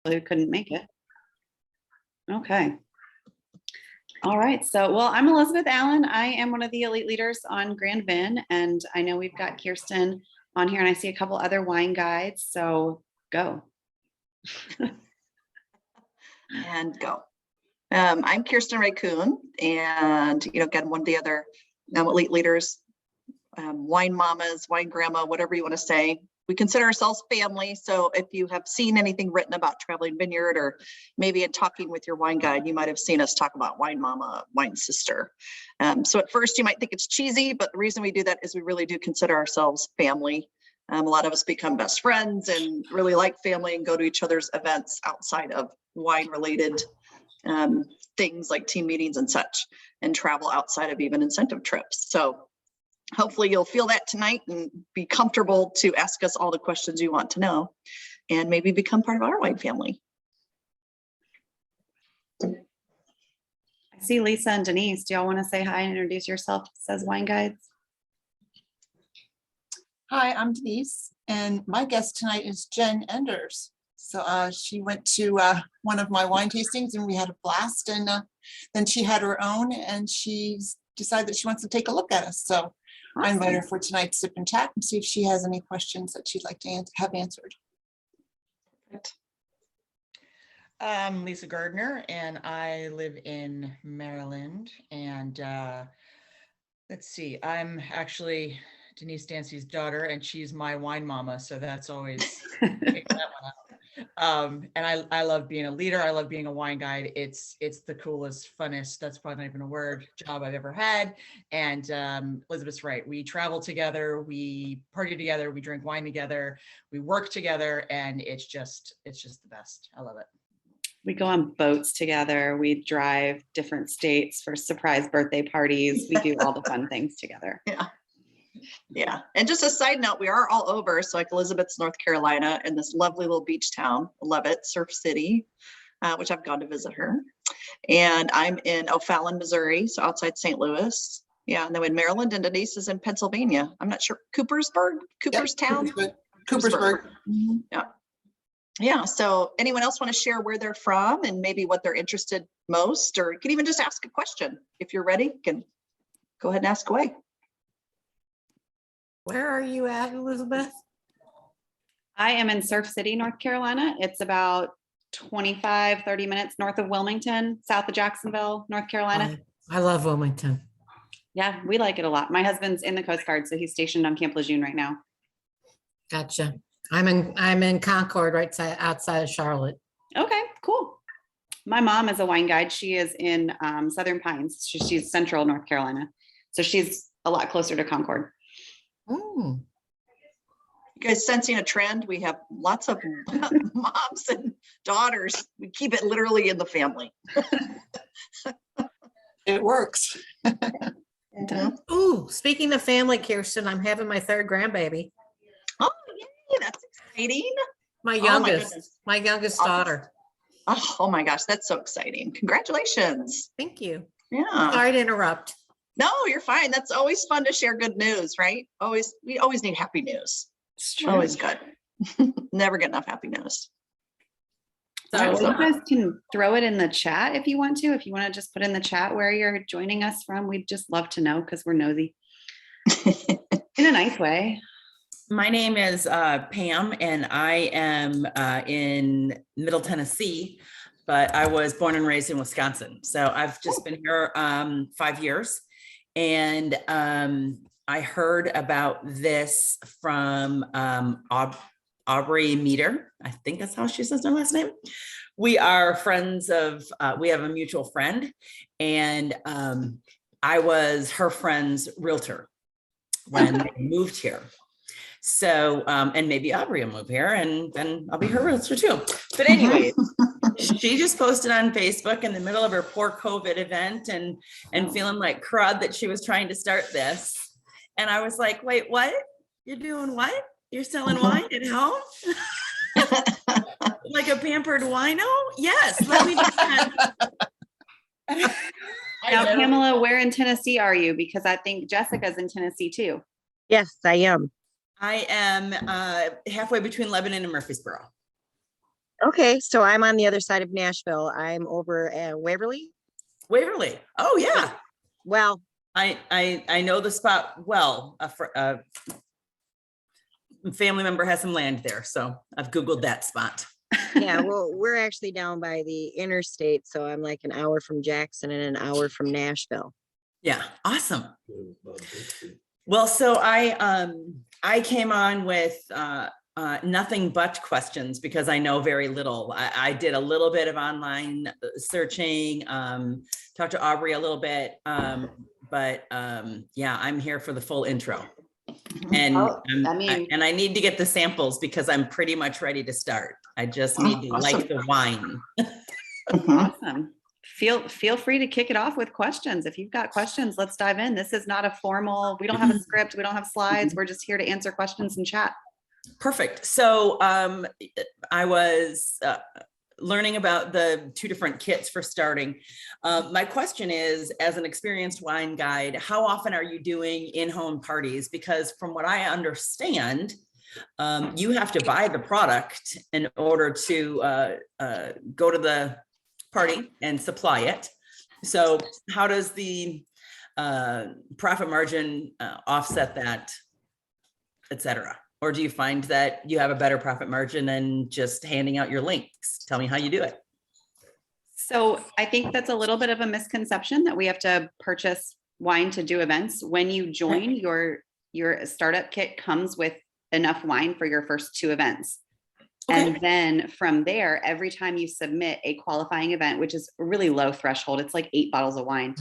people who couldn't make it. Okay. All right. So, well, I'm Elizabeth Allen. I am one of the elite leaders on Grand Vin, and I know we've got Kirsten on here, and I see a couple other wine guides. So go. And go. I'm Kirsten Raccoon, and again, one of the other elite leaders, wine mamas, wine grandma, whatever you want to say. We consider ourselves family. So if you have seen anything written about Traveling Vineyard, or maybe in talking with your wine guide, you might have seen us talk about wine mama, wine sister. So at first you might think it's cheesy, but the reason we do that is we really do consider ourselves family. A lot of us become best friends and really like family and go to each other's events outside of wine related things like team meetings and such, and travel outside of even incentive trips. So hopefully you'll feel that tonight and be comfortable to ask us all the questions you want to know and maybe become part of our wine family. I see Lisa and Denise. Do y'all want to say hi and introduce yourself as wine guides? Hi, I'm Denise, and my guest tonight is Jen Enders. So she went to one of my wine tastings and we had a blast, and then she had her own and she decided that she wants to take a look at us. So I invite her for tonight's sip and chat and see if she has any questions that she'd like to have answered. I'm Lisa Gardner, and I live in Maryland. And let's see, I'm actually Denise Dancy's daughter, and she's my wine mama. So that's always that one up. And I love being a leader. I love being a wine guide. It's the coolest, funnest, that's probably not even a word, job I've ever had. And Elizabeth's right. We travel together, we party together, we drink wine together, we work together, and it's just the best. I love it. We go on boats together. We drive different states for surprise birthday parties. We do all the fun things together. Yeah. And just a side note, we are all over. So like Elizabeth's North Carolina, and this lovely little beach town, love it, Surf City, which I've gone to visit her. And I'm in O'Fallon, Missouri, so outside St. Louis. Yeah. And then in Maryland, and Denise is in Pennsylvania. I'm not sure, Coopersburg, Cooperstown. Coopersburg. Mm-hmm. Yeah. Yeah. So anyone else want to share where they're from and maybe what they're interested most, or you can even just ask a question. If you're ready, you can go ahead and ask away. Where are you at, Elizabeth? I am in Surf City, North Carolina. It's about 25, 30 minutes north of Wilmington, south of Jacksonville, North Carolina. I love Wilmington. Yeah, we like it a lot. My husband's in the Coast Guard, so he's stationed on Camp Lejeune right now. Gotcha. I'm in Concord, right outside of Charlotte. Okay, cool. My mom is a wine guide. She is in Southern Pines. She's central North Carolina. So she's a lot closer to Concord. Mm. You guys sensing a trend? We have lots of moms and daughters. We keep it literally in the family. It works. Ooh, speaking of family, Kirsten, I'm having my third grandbaby. Oh, yay, that's exciting. My goodness. youngest Awesome. daughter. Oh my gosh, that's so exciting. Congratulations. Thank you. Yeah. Sorry to interrupt. No, you're fine. That's always fun to share good news, right? We always need happy news. It's true. Always good. Never get enough happy news. So So- you guys can throw it in the chat if you want to. If you want to just put in the chat where you're joining us from, we'd just love to know because we're nosy. In a nice way. My name is Pam, and I am in Middle Tennessee, but I was born and raised in Wisconsin. So I've just been here 5 years. And I heard about this from Aubrey Meter. I think that's how she says her last name. We are friends of, we have a mutual friend, and I was her friend's realtor when they moved here. So, and maybe Aubrey will move here, and then I'll be her realtor too. But anyway, she just posted on Facebook in the middle of her poor COVID event and feeling like crud that she was trying to start this. And I was like, wait, what? You're doing what? You're selling wine at home? Like a pampered wino? Yes, let me do that. Now, Pamela, where in Tennessee are you? Because I think Jessica's in Tennessee too. Yes, I am. I am halfway between Lebanon and Murfreesboro. Okay, so I'm on the other side of Nashville. I'm over at Waverly. Waverly. Oh, yeah. Well, I know the spot well. A family member has some land there, so I've Googled that spot. yeah, well, we're actually down by the interstate, so I'm like an hour from Jackson and an hour from Nashville. Yeah, awesome. Well, so I came on with nothing but questions because I know very little. I did a little bit of online searching, talked to Aubrey a little bit, but yeah, I'm here for the full intro. And Well, I mean- and I need to get the samples because I'm pretty much ready to start. I just need to Awesome. like the wine. Mhm. Awesome. Feel free to kick it off with questions. If you've got questions, let's dive in. This is not a formal, we don't have a script, we don't have slides. We're just here to answer questions and chat. Perfect. So I was learning about the two different kits for starting. My question is, as an experienced wine guide, how often are you doing in-home parties? Because from what I understand, you have to buy the product in order to go to the party and supply it. So how does the profit margin offset that, et cetera? Or do you find that you have a better profit margin than just handing out your links? Tell me how you do it. So I think that's a little bit of a misconception that we have to purchase wine to do events. When you join, your startup kit comes with enough wine for your first 2 events. Okay. And then from there, every time you submit a qualifying event, which is a really low threshold, it's like 8 bottles of wine,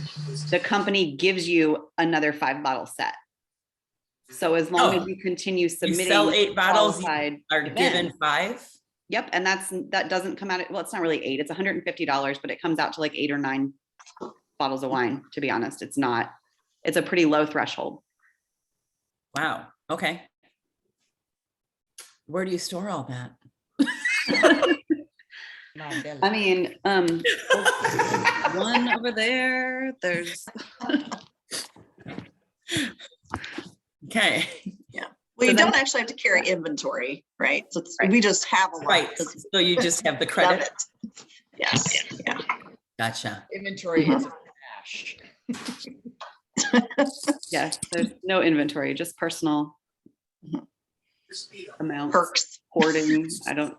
the company gives you another 5-bottle set. So as long Oh, as you continue submitting, You sell 8 bottles, you qualified are events- given 5? Yep, and that doesn't come out. Well, it's not really 8. It's $150, but it comes out to like 8 or 9 bottles of wine. To be honest, it's not. It's a pretty low threshold. Wow. Okay. Where do you store all that? My belly. I mean, one over there. There's Okay. Well, So you then- don't actually have to carry inventory, right? So Right. we just have a lot. Right. 'cause So you just have the we love credit. it. Yes, yeah. Gotcha. Inventory is a cash. yes, there's no inventory, just personal amounts. Perks. Hoarding. I don't.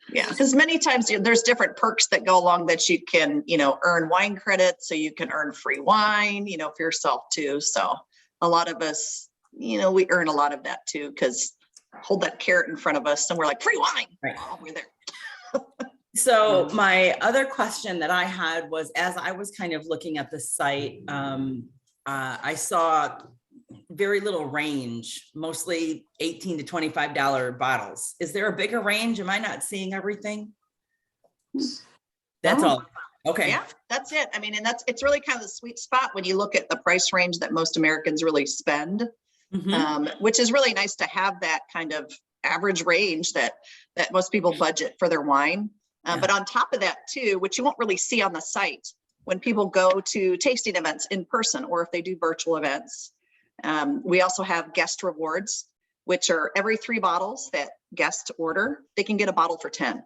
Yeah, because many times there's different perks that go along that you can, earn wine credits, so you can earn free wine, for yourself too. So a lot of us, we earn a lot of that too, because hold that carrot in front of us and we're like, free wine. Right. Oh, we're there. So my other question that I had was, as I was kind of looking at the site, I saw very little range, mostly $18 to $25 bottles. Is there a bigger range? Am I not seeing everything? That's No. all. Okay. Yeah, that's it. I mean, and it's really kind of the sweet spot when you look at the price range that most Americans really spend, Mhm. which is really nice to have that kind of average range that most people budget for their wine. But on top of that too, which you won't really see on the site, when people go to tasting events in person, or if they do virtual events, we also have guest rewards, which are every 3 bottles that guests order, they can get a bottle for 10.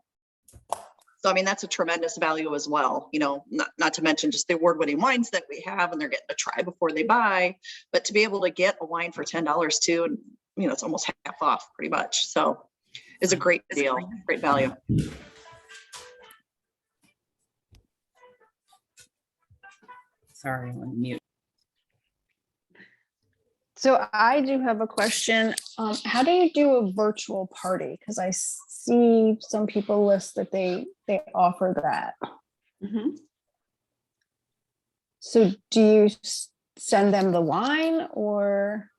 So, I mean, that's a tremendous value as well, not to mention just the award-winning wines that we have, and they're getting to try before they buy, but to be able to get a wine for $10 too, and it's almost half off pretty much. So it's a great deal, great value. Sorry, I'm on mute. So I do have a question. How do you do a virtual party? Because I see some people list that they offer that. Mhm. So do you send them the wine or?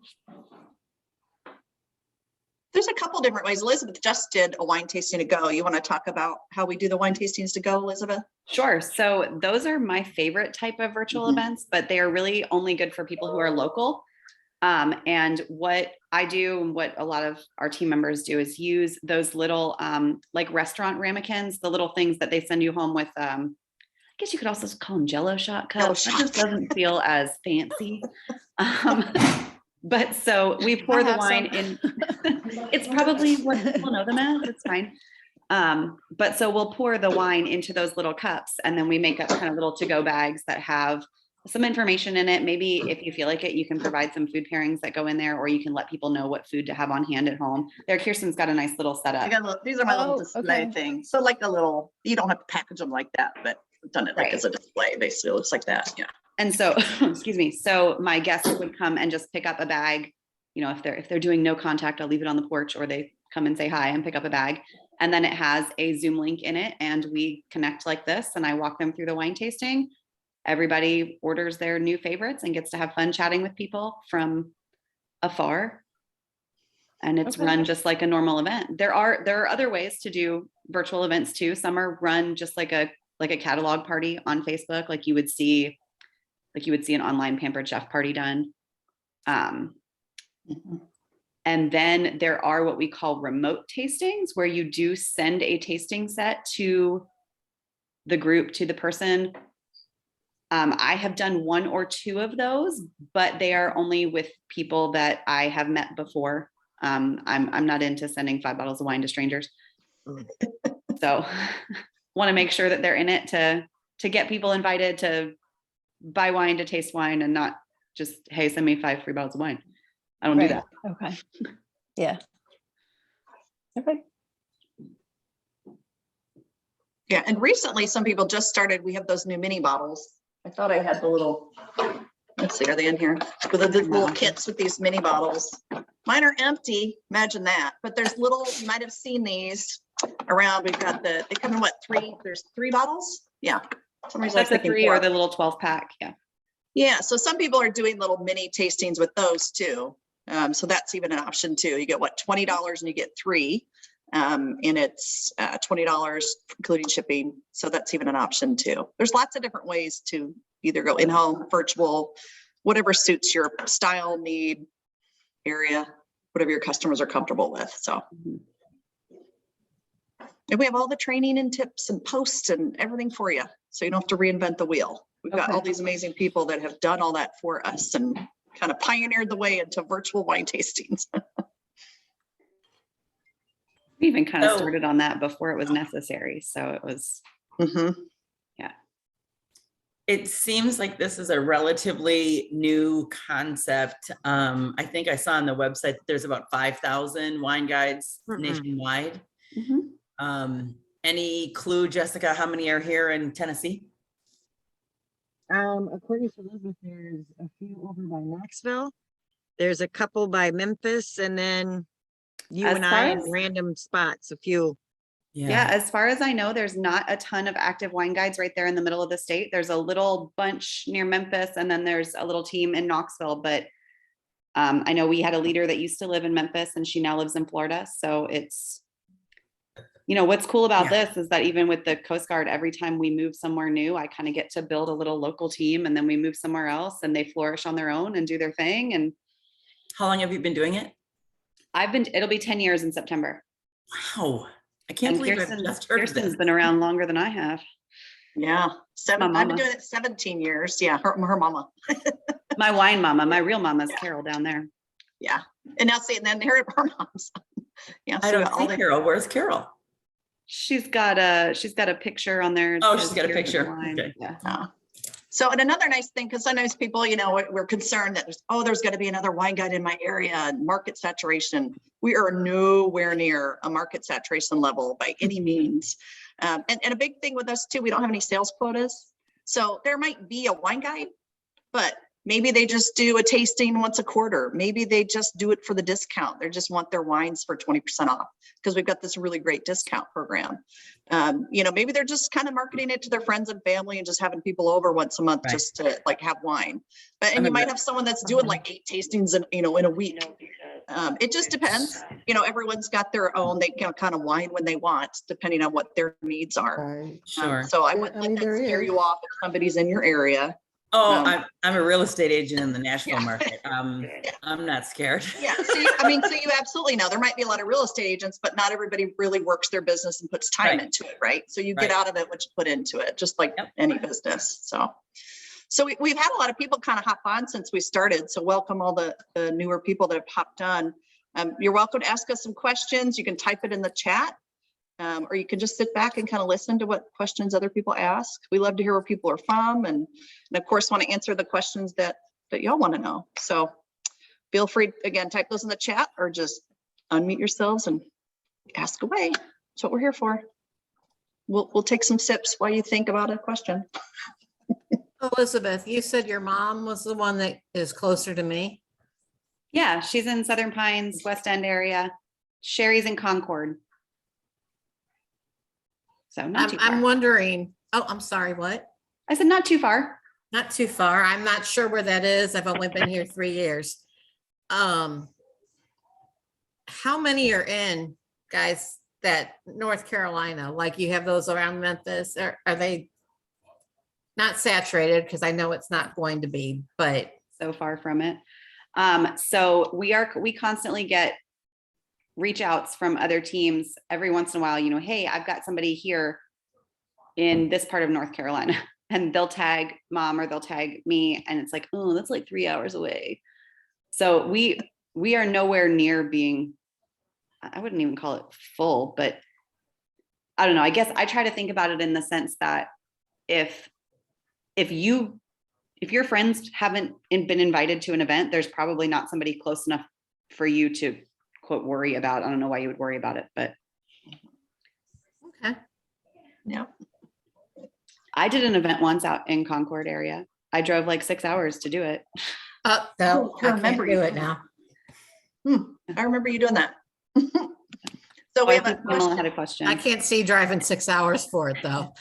There's a couple different ways. Elizabeth just did a wine tasting to go. You want to talk about how we do the wine tastings to go, Elizabeth? Sure. So those are my favorite type of virtual Mhm. events, but they are really only good for people who are local. And what I do and what a lot of our team members do is use those little like restaurant ramekins, the little things that they send you home with. I guess you could also call them Jello shot cups. That just doesn't feel as fancy. But so we pour I the have wine some. in. It's probably what people know them as. It's fine. But so we'll pour the wine into those little cups, and then we make up kind of little to-go bags that have some information in it. Maybe if you feel like it, you can provide some food pairings that go in there, or you can let people know what food to have on hand at home. There, Kirsten's got a nice little I setup. got these are my little Oh, display okay. things. So like a little, you don't have to package them like that, but I've done it like Right. as a display. Basically, it looks like that. Yeah. And so, excuse me, so my guests would come and just pick up a bag. You know, if they're doing no contact, I'll leave it on the porch, or they come and say hi and pick up a bag. And then it has a Zoom link in it, and we connect like this, and I walk them through the wine tasting. Everybody orders their new favorites and gets to have fun chatting with people from afar. And it's Okay. run just like a normal event. There are other ways to do virtual events too. Some are run just like a catalog party on Facebook, like you would see an online Pampered Chef party done. And then there are what we call remote tastings, where you do send a tasting set to the group, to the person. I have done 1 or 2 of those, but they are only with people that I have met before. I'm not into sending 5 bottles of wine to strangers. So want to make sure that they're in it to get people invited to buy wine, to taste wine, and not just, hey, send me 5 free bottles of wine. I don't do Right. that. Okay. Yeah. Okay. Yeah. And recently, some people just started. We have those new mini bottles. I thought I had the little. Let's see, are they in here? With the little kits with these mini bottles. Mine are empty. Imagine that. But there's little. You might have seen these around. We've got they come in what, 3? There's 3 bottles. Yeah. For some reason I was That's a thinking 3 or 4. the little 12 pack. Yeah. Yeah, so some people are doing little mini tastings with those too. So that's even an option too. You get what, $20 and you get 3. And it's $20 including shipping. So that's even an option too. There's lots of different ways to either go in-home, virtual, whatever suits your style, need, area, whatever your customers are comfortable with. So. And we have all the training and tips and posts and everything for you. So you don't have to reinvent the wheel. We've got all these amazing people that have done all that for us and kind of pioneered the way into virtual wine tastings. We even kind of Oh. started on that before it was necessary. So it was, It seems like this is a relatively new concept. I think I saw on the website that there's about 5,000 wine guides nationwide. Any clue, Jessica, how many are here in Tennessee? According to Elizabeth, there's a few over by Knoxville. There's a couple by Memphis, and then you As and far I in as- random spots, a few. yeah, as far as I know, there's not a ton of active wine guides right there in the middle of the state. There's a little bunch near Memphis, and then there's a little team in Knoxville. But I know we had a leader that used to live in Memphis, and she now lives in Florida. So it's, what's cool about Yeah. this is that even with the Coast Guard, every time we move somewhere new, I kind of get to build a little local team, and then we move somewhere else and they flourish on their own and do their thing. And How long have you been doing it? it'll be 10 years in September. Wow. I can't And believe I've just heard of Kirsten's this. been around longer than I have. Yeah. My I've been mama. doing it 17 years. Yeah. Her mama. My wine mama, my real mama's Carol down there. Yeah. And now see, and then her mom's. Yeah. I so don't see Carol. Where's Carol? She's got a picture on there. It Oh, says she's got a here's the picture. wine. Okay. Yeah. So, and another nice thing, because sometimes people, we're concerned that there's going to be another wine guide in my area and market saturation. We are nowhere near a market saturation level by any means. And a big thing with us too, we don't have any sales quotas. So there might be a wine guide, but maybe they just do a tasting once a quarter. Maybe they just do it for the discount. They just want their wines for 20% off because we've got this really great discount program. Maybe they're just kind of marketing it to their friends and family and just having people over once a month Right. just to like have wine. And I'm you a might bit- have someone that's doing like 8 tastings in a week. It just depends. Everyone's got their own, they can kind of wine when they want, depending on what their needs are. Sure. So I wouldn't let that scare you off if somebody's in your area. Oh, Um, I'm a real estate agent in the Nashville market. I'm not scared. Yeah, so you absolutely know there might be a lot of real estate agents, but not everybody really works their business and puts time Right. into it, right? So you get Right. out of it what you put into it, just like Yep. any business. So we've had a lot of people kind of hop on since we started. So welcome all the newer people that have hopped on. You're welcome to ask us some questions. You can type it in the chat. Or you can just sit back and kind of listen to what questions other people ask. We love to hear where people are from and of course want to answer the questions that y'all want to know. So feel free, again, type those in the chat or just unmute yourselves and ask away. That's what we're here for. We'll take some sips while you think about a question. Elizabeth, you said your mom was the one that is closer to me. Yeah, she's in Southern Pines, West End area. Sherry's in Concord. So not too far. I'm wondering, oh, I'm sorry, what? I said not too far. Not too far. I'm not sure where that is. I've only been here 3 years. How many are in, guys, that North Carolina? Like you have those around Memphis, or are they not saturated? Because I know it's not going to be, but So far from it. So we constantly get reach outs from other teams every once in a while, hey, I've got somebody here in this part of North Carolina, and they'll tag mom or they'll tag me. And it's like, oh, that's like 3 hours away. So we are nowhere near being, I wouldn't even call it full, but I don't know. I guess I try to think about it in the sense that if your friends haven't been invited to an event, there's probably not somebody close enough for you to quote worry about. I don't know why you would worry about it, but okay. Yeah. I did an event once out in Concord area. I drove like 6 hours to do it. Oh, no, Oh, I I can't remember do you it doing now. I remember you doing that. So Oh, we I have a think Pamela question. had a question. I can't see driving 6 hours for it though.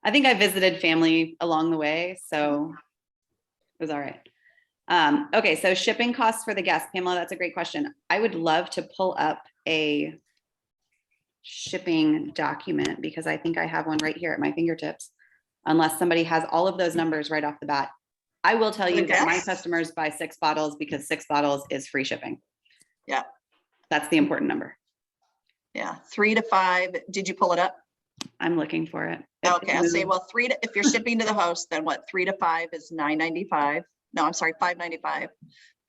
I think I visited family along the way, so it was all right. Okay, so shipping costs for the guests. Pamela, that's a great question. I would love to pull up a shipping document because I think I have one right here at my fingertips, unless somebody has all of those numbers right off the bat. I will tell you that my customers buy 6 bottles because 6 bottles is free shipping. Yeah. That's the important number. Yeah, 3 to 5. Did you pull it up? I'm looking for it. Okay, I'll say, well, if you're shipping to the host, then what, 3 to 5 is $9.95. No, I'm sorry, $5.95.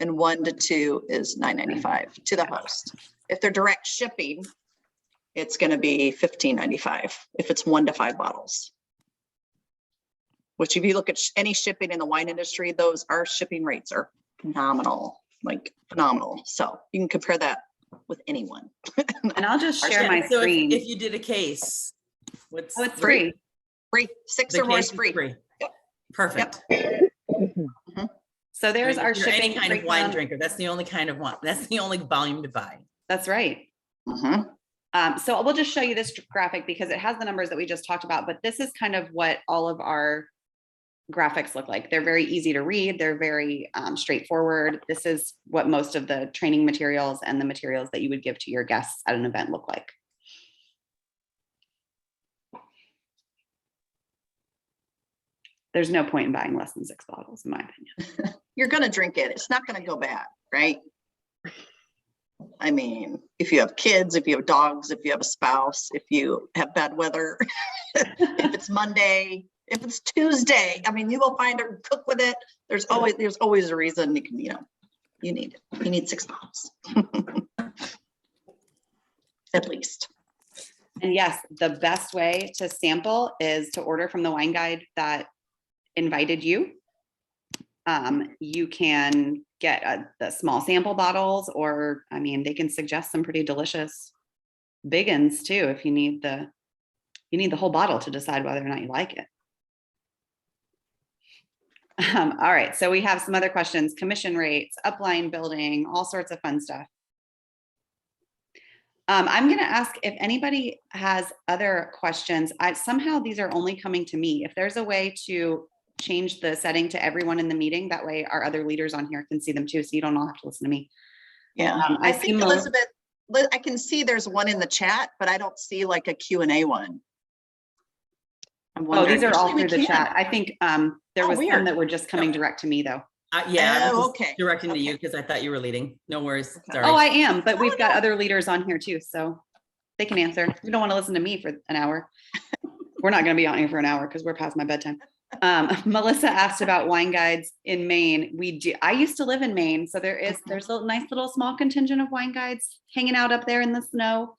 And 1 to 2 is $9.95 to the host. If they're direct shipping, it's going to be $15.95 if it's 1 to 5 bottles. Which if you look at any shipping in the wine industry, our shipping rates are phenomenal, like phenomenal. So you can compare that with anyone. And I'll just share my So screen. if you did a case, what's Oh, it's free. Free, 6 the or more case is is free. free? Yep. Perfect. So there's our If you're any shipping kind of wine breakdown. drinker. That's the only kind of one. That's the only volume to buy. That's right. Mhm. So we'll just show you this graphic because it has the numbers that we just talked about, but this is kind of what all of our graphics look like. They're very easy to read. They're very straightforward. This is what most of the training materials and the materials that you would give to your guests at an event look like. There's no point in buying less than 6 bottles, in my opinion. You're going to drink it. It's not going to go bad, right? I mean, if you have kids, if you have dogs, if you have a spouse, if you have bad weather, if it's Monday, if it's Tuesday, I mean, you will find or cook with it. There's always a reason you can, you need it. You need 6 bottles. At least. And yes, the best way to sample is to order from the wine guide that invited you. You can get the small sample bottles, or I mean, they can suggest some pretty delicious big ones too if you need the whole bottle to decide whether or not you like it. All right, so we have some other questions: commission rates, upline building, all sorts of fun stuff. I'm going to ask if anybody has other questions. Somehow these are only coming to me. If there's a way to change the setting to everyone in the meeting, that way our other leaders on here can see them too, so you don't all have to listen to me. Yeah, I think Elizabeth, I can see there's one in the chat, but I don't see like a Q&A one. Oh, these are all through the chat. I think there was some that were just coming direct to me though. Yeah, Oh, okay. Directing to you because I thought you were leading. No worries. Okay. Sorry. Oh, I am, but we've got other leaders on here too, so they can answer. You don't want to listen to me for an hour. We're not going to be on here for an hour because we're past my bedtime. Melissa asked about wine guides in Maine. I used to live in Maine, so there's a nice little small contingent of wine guides hanging out up there in the snow.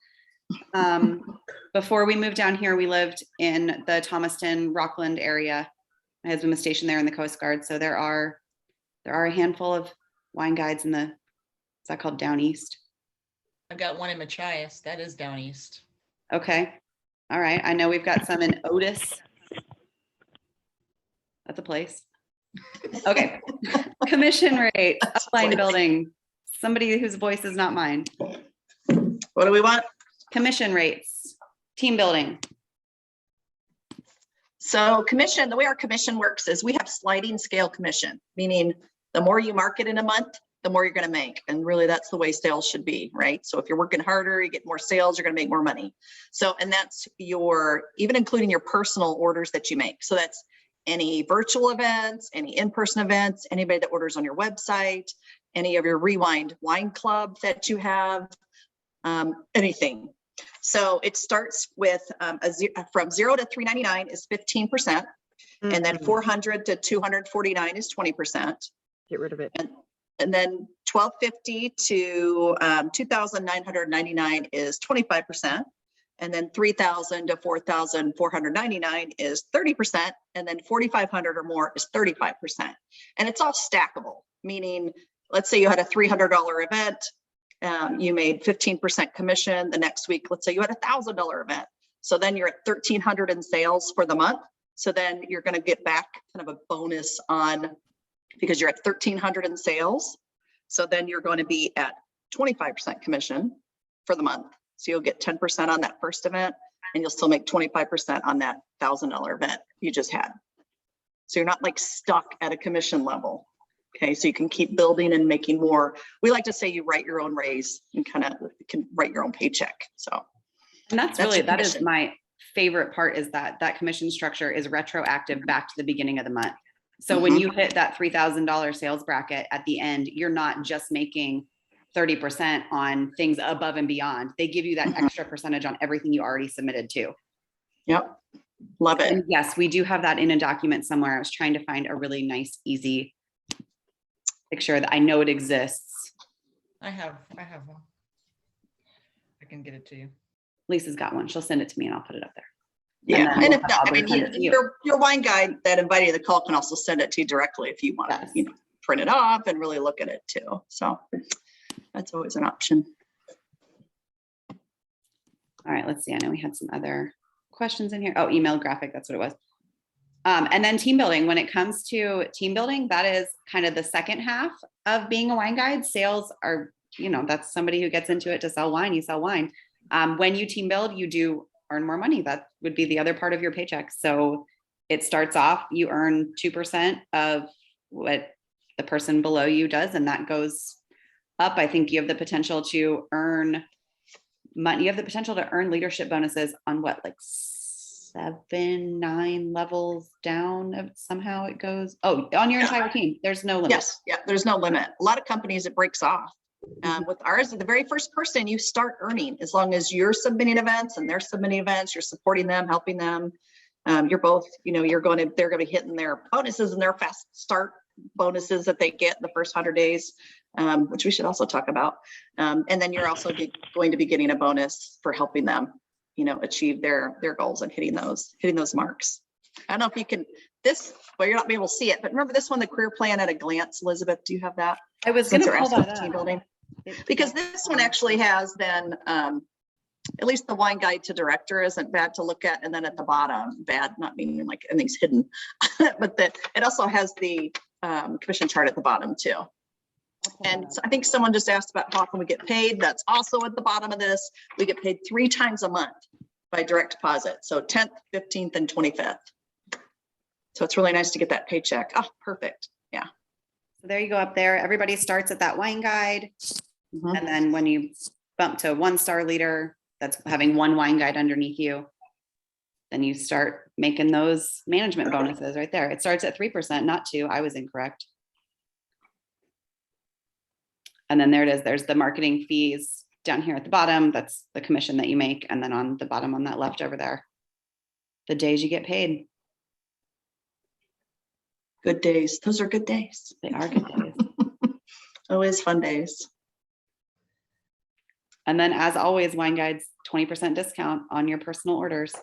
Before we moved down here, we lived in the Thomaston, Rockland area. My husband was stationed there in the Coast Guard. So there are a handful of wine guides in the, is that called Down East? I've got one in Machias. That is down east. Okay. All right. I know we've got some in Otis. That's a place. Okay. Commission rates, That's a upline place. building. Somebody whose voice is not mine. What do we want? Commission rates, team building. So commission, the way our commission works is we have sliding scale commission, meaning the more you market in a month, the more you're going to make. And really that's the way sales should be, right? So if you're working harder, you get more sales, you're going to make more money. So, and that's your, even including your personal orders that you make. So that's any virtual events, any in-person events, anybody that orders on your website, any of your Rewind wine club that you have, anything. So it starts with from 0 to 399 is 15%. And then 400 to 249 is 20%. Get rid of it. And then 1250 to 2,999 is 25%. And then 3,000 to 4,499 is 30%. And then 4,500 or more is 35%. And it's all stackable, meaning, let's say you had a $300 event, you made 15% commission. The next week, let's say you had a $1,000 event. So then you're at 1,300 in sales for the month. So then you're going to get back kind of a bonus on, because you're at 1,300 in sales. So then you're going to be at 25% commission for the month. So you'll get 10% on that first event and you'll still make 25% on that $1,000 event you just had. So you're not like stuck at a commission level. Okay, so you can keep building and making more. We like to say you write your own raise and kind of can write your own paycheck. So, And that's That's really, your that is commission. my favorite part, is that that commission structure is retroactive back to the beginning of the month. So when you hit that $3,000 sales bracket at the end, you're not just making 30% on things above and beyond. They give you that extra percentage on everything you already submitted to. yep, love it. And yes, we do have that in a document somewhere. I was trying to find a really nice, easy picture that I know it exists. I have one. I can get it to you. Lisa's got one. She'll send it to me and I'll put it up there. Yeah, then and we'll if not, I mean, send it to you. your wine guide that invited you to the call can also send it to you directly if you want to, Yes. Print it off and really look at it too. So that's always an option. All right, let's see. I know we had some other questions in here. Oh, email graphic, that's what it was. And then team building. When it comes to team building, that is kind of the second half of being a wine guide. Sales are, that's somebody who gets into it to sell wine, you sell wine. When you team build, you do earn more money. That would be the other part of your paycheck. So it starts off, you earn 2% of what the person below you does, and that goes up. I think you have the potential to earn money. You have the potential to earn leadership bonuses on what, like 7, 9 levels down. Somehow it goes, on your entire team. There's no limit. Yes, yeah, there's no limit. A lot of companies, it breaks off. With ours, the very first person you start earning, as long as you're submitting events and they're submitting events, you're supporting them, helping them. You're both, they're going to be hitting their bonuses and their fast start bonuses that they get the first 100 days, which we should also talk about. And then you're also going to be getting a bonus for helping them, achieve their goals and hitting those marks. I don't know if you can, you're not able to see it, but remember this one, the career plan at a glance. Elizabeth, do you have that? I was going Since to they're pull asking that about team up. building. Because this one actually has then, at least the wine guide to director isn't bad to look at. And then at the bottom, bad, not meaning like anything's hidden, but that it also has the commission chart at the bottom too. And I think someone just asked about how often we get paid. That's also at the bottom of this. We get paid 3 times a month by direct deposit. So 10th, 15th, and 25th. So it's really nice to get that paycheck. Oh, perfect. Yeah. So there you go up there. Everybody starts at that wine guide. Mhm. And then when you bump to 1-star leader, that's having 1 wine guide underneath you, then you start making those management bonuses right there. It starts at 3%, not 2. I was incorrect. And then there it is. There's the marketing fees down here at the bottom. That's the commission that you make. And then on the bottom on that left over there, the days you get paid. Good days. Those are good days. They are good days. Always fun days. And then as always, Wine Guides, 20% discount on your personal orders.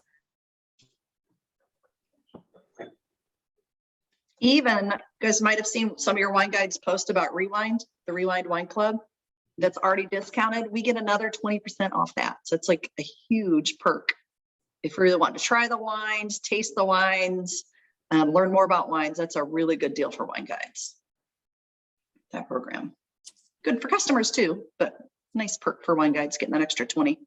Even, you guys might have seen some of your Wine Guides post about Rewind, the Rewind Wine Club. That's already discounted. We get another 20% off that. So it's like a huge perk. If you really want to try the wines, taste the wines, learn more about wines, that's a really good deal for Wine Guides. That program. Good for customers too, but nice perk for Wine Guides, getting that extra 20.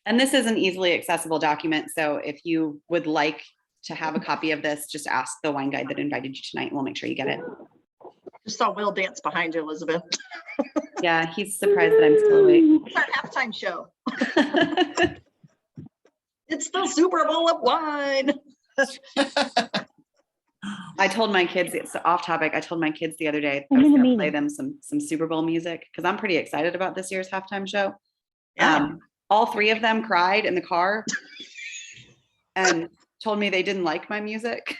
And this is an easily accessible document. So if you would like to have a copy of this, just ask the wine guide that invited you tonight and we'll make sure you get it. Just saw Will dance behind you, Elizabeth. Yeah, he's surprised that I'm still awake. It's our halftime show. It's the Super Bowl of wine. I told my kids, it's off topic. I told my kids the other day, I was going to play them some Super Bowl music because I'm pretty excited about this year's halftime show. Yeah. All three of them cried in the car and told me they didn't like my music.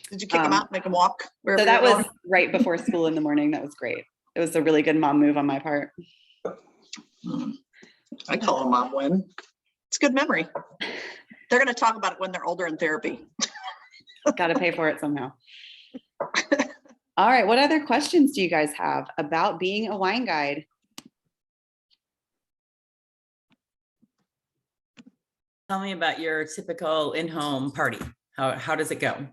Did you kick them out, make them walk? So that was right before school in the morning. That was great. It was a really good mom move on my part. I call them mom win. It's good memory. They're going to talk about it when they're older in therapy. Got to pay for it somehow. All right. What other questions do you guys have about being a wine guide? Tell me about your typical in-home party. How does it go?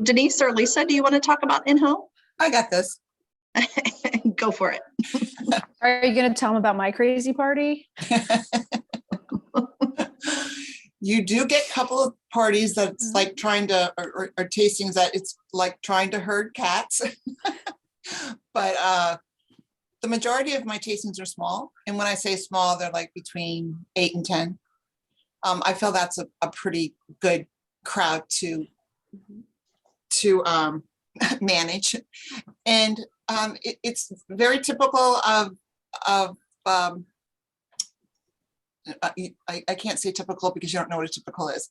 Denise or Lisa, do you want to talk about in-home? I got this. Go for it. Are you going to tell them about my crazy party? You do get a couple of parties that's like trying to, or tastings that it's like trying to herd cats. But the majority of my tastings are small. And when I say small, they're like between 8 and 10. I feel that's a pretty good crowd to manage. And it's very typical of I can't say typical because you don't know what a typical is.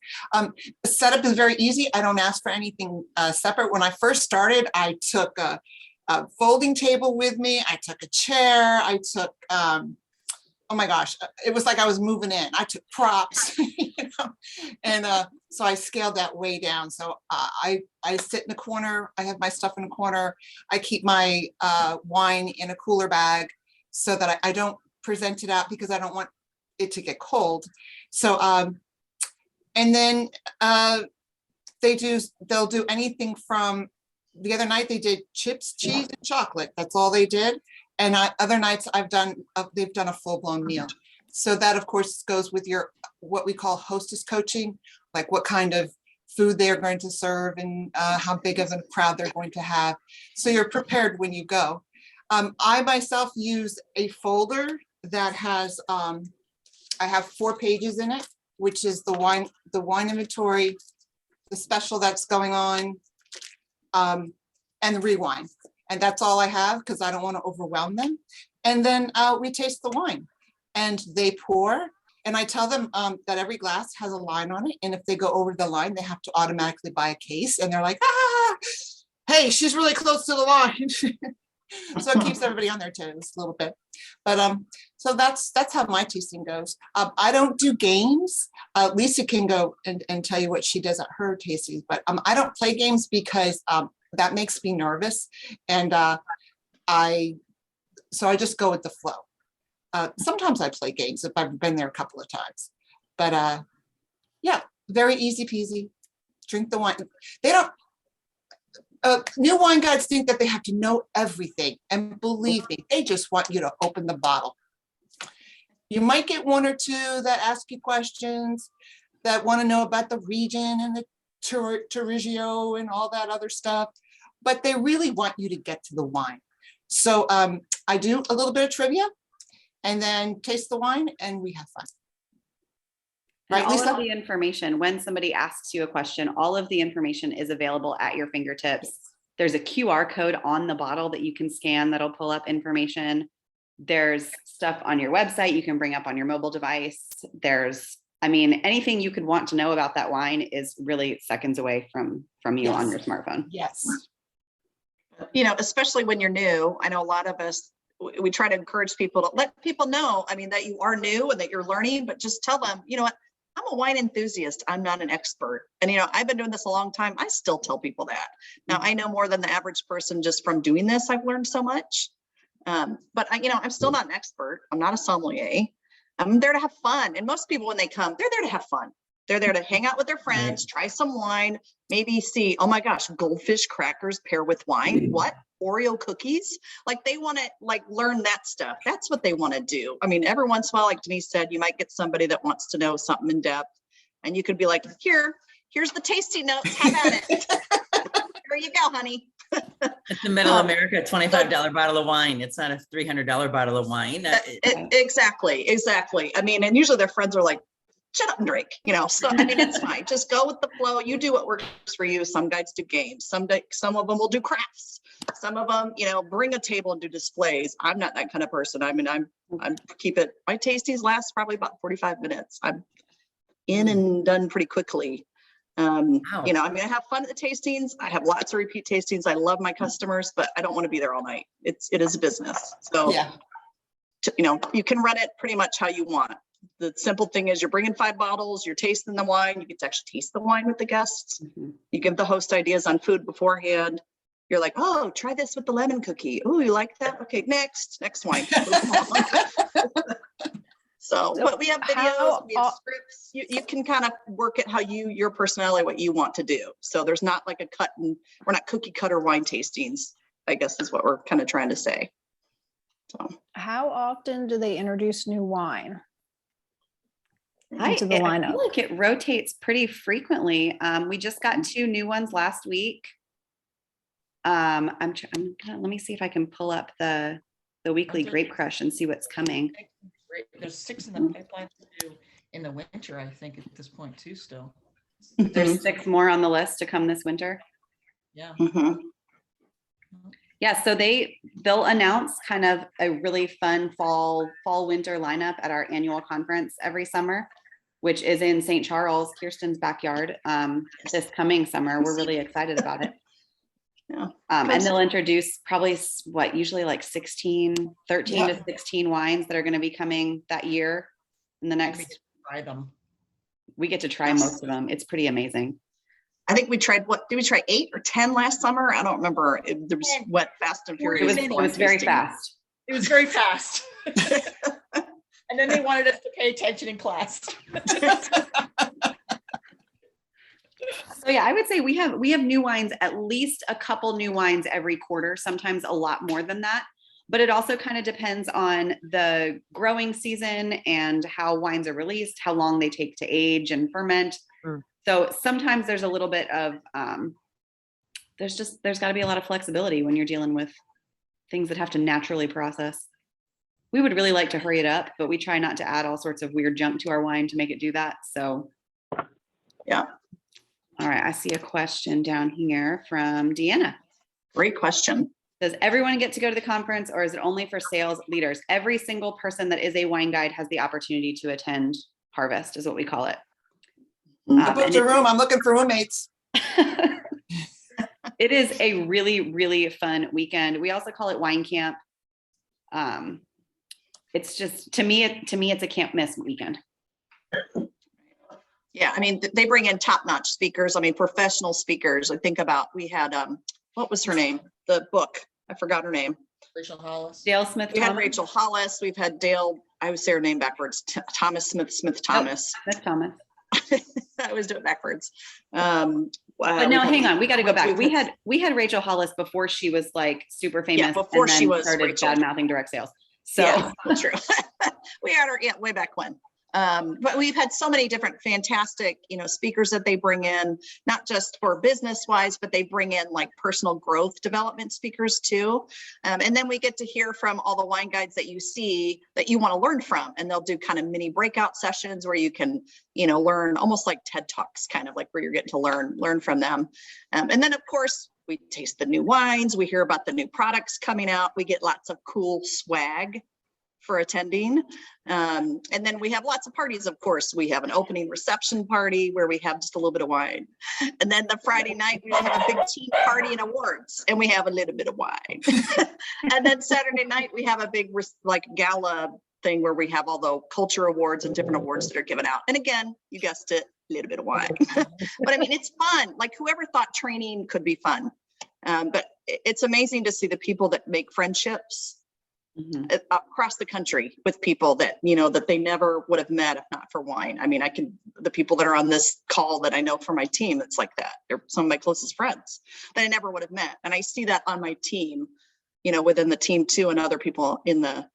Setup is very easy. I don't ask for anything separate. When I first started, I took a folding table with me. I took a chair. I took, oh my gosh, it was like I was moving in. I took props, you know? And so I scaled that way down. So I sit in the corner. I have my stuff in the corner. I keep my wine in a cooler bag so that I don't present it out because I don't want it to get cold. So, and then they'll do anything from, the other night they did chips, cheese, and chocolate. That's all they did. And other nights they've done a full-blown meal. So that of course goes with your, what we call hostess coaching, like what kind of food they're going to serve and how big of a crowd they're going to have. So you're prepared when you go. I myself use a folder that has, I have 4 pages in it, which is the wine inventory, the special that's going on, and the rewind. And that's all I have because I don't want to overwhelm them. And then we taste the wine and they pour. And I tell them that every glass has a line on it. And if they go over the line, they have to automatically buy a case. And they're like, hey, she's really close to the line. So it keeps everybody on their toes a little bit. But so that's how my tasting goes. I don't do games. Lisa can go and tell you what she does at her tastings, but I don't play games because that makes me nervous. And I just go with the flow. Sometimes I play games if I've been there a couple of times, but yeah, very easy peasy. Drink the wine. They don't. New wine guides think that they have to know everything, and believe me, they just want you to open the bottle. You might get 1 or 2 that ask you questions, that want to know about the region and the Torrigio and all that other stuff, but they really want you to get to the wine. So I do a little bit of trivia and then taste the wine and we have fun. And Right, all Lisa? of the information, when somebody asks you a question, all of the information is available at your fingertips. There's a QR code on the bottle that you can scan that'll pull up information. There's stuff on your website you can bring up on your mobile device. I mean, anything you could want to know about that wine is really seconds away from you on your smartphone. Yes. You know, especially when you're new, I know a lot of us, we try to encourage people to let people know, I mean, that you are new and that you're learning, but just tell them, you know what, I'm a wine enthusiast. I'm not an expert. And, you know, I've been doing this a long time. I still tell people that. Now, I know more than the average person just from doing this. I've learned so much. But you know, I'm still not an expert. I'm not a sommelier. I'm there to have fun. And most people, when they come, they're there to have fun. They're there to hang out with their friends, try some wine, maybe see, oh my gosh, goldfish crackers pair with wine. What? Oreo cookies? Like they want to like learn that stuff. That's what they want to do. I mean, every once in a while, like Denise said, you might get somebody that wants to know something in depth, and you could be like, here's the tasting notes. Have at it. Here you go, honey. It's the middle of America, $25 bottle of wine. It's not a $300 bottle of wine. Exactly. I mean, and usually their friends are like, shut up and drink, you know? So, I mean, it's fine. Just go with the flow. You do what works for you. Some guides do games. Some of them will do crafts. Some of them, you know, bring a table and do displays. I'm not that kind of person. I mean, I'm keep it, my tastings last probably about 45 minutes. I'm in and done pretty quickly. Wow. You know, I mean, I have fun at the tastings. I have lots of repeat tastings. I love my customers, but I don't want to be there all night. It is a business. So, Yeah. You know, you can run it pretty much how you want. The simple thing is you're bringing 5 bottles, you're tasting the wine. You get to actually taste the wine with the guests. You give the host ideas on food beforehand. You're like, oh, try this with the lemon cookie. Oh, you like that? Okay, next wine. So, but we have videos, we have scripts. You can kind of work it how your personality, what you want to do. So there's not like we're not cookie cutter wine tastings, I guess is what we're kind of trying to say. So How often do they introduce new wine into the I feel lineup? like it rotates pretty frequently. We just got 2 new ones last week. Let me see if I can pull up the weekly Grape Crush and see what's coming. There's 6 in the pipeline to do in the winter, I think, at this point too, still. There's 6 more on the list to come this winter. Yeah. Yeah, so they'll announce kind of a really fun fall winter lineup at our annual conference every summer, which is in St. Charles, Kirsten's backyard, this coming summer. We're really excited about it. Yeah. And they'll introduce probably usually like 13 to 16 wines that are going to be coming that year. In the next, try them. We get to try most of them. It's pretty amazing. I think we tried, did we try 8 or 10 last summer? I don't remember. There was what, Fast and Furious. It was very fast. It was very fast. And then they wanted us to pay attention in class. So yeah, I would say we have new wines, at least a couple new wines every quarter, sometimes a lot more than that. But it also kind of depends on the growing season and how wines are released, how long they take to age and ferment. So sometimes there's a little bit of, there's got to be a lot of flexibility when you're dealing with things that have to naturally process. We would really like to hurry it up, but we try not to add all sorts of weird junk to our wine to make it do that. So, yeah. All right, I see a question down here from Deanna. Great question. Does everyone get to go to the conference, or is it only for sales leaders? Every single person that is a wine guide has the opportunity to attend Harvest, is what we call it. I booked a room. I'm looking for roommates. It is a really, really fun weekend. We also call it wine camp. It's just, to me, it's a can't miss weekend. Yeah, I mean, they bring in top-notch speakers. I mean, professional speakers. I think about, we had, what was her name? The book, I forgot her name. Rachel Hollis. Dale Smith. We had Rachel Hollis. We've had Dale, I would say her name backwards, Thomas Smith Thomas. Oh, Smith Thomas. I always do it backwards. But no, hang on, we got to go back. We had Rachel Hollis before she was like super famous. Yeah, before she was started bad mouthing direct sales. So yeah, true. We had her, yeah, way back when. But we've had so many different fantastic, speakers that they bring in, not just for business wise, but they bring in like personal growth development speakers too. And then we get to hear from all the wine guides that you see that you want to learn from, and they'll do kind of mini breakout sessions where you can, learn, almost like TED Talks, kind of like where you're getting to learn from them. And then of course, we taste the new wines, we hear about the new products coming out, we get lots of cool swag for attending. And then we have lots of parties, of course. We have an opening reception party where we have just a little bit of wine. And then the Friday night, we have a big team party and awards, and we have a little bit of wine. And then Saturday night, we have a big like gala thing where we have all the culture awards and different awards that are given out. And again, you guessed it, a little bit of wine. But I mean, it's fun. Like whoever thought training could be fun. But it's amazing to see the people that make friendships across the country with people that, you know, that they never would have met if not for wine. I mean, the people that are on this call that I know for my team, it's like that. They're some of my closest friends that I never would have met. And I see that on my team, you know, within the team too, and other people in the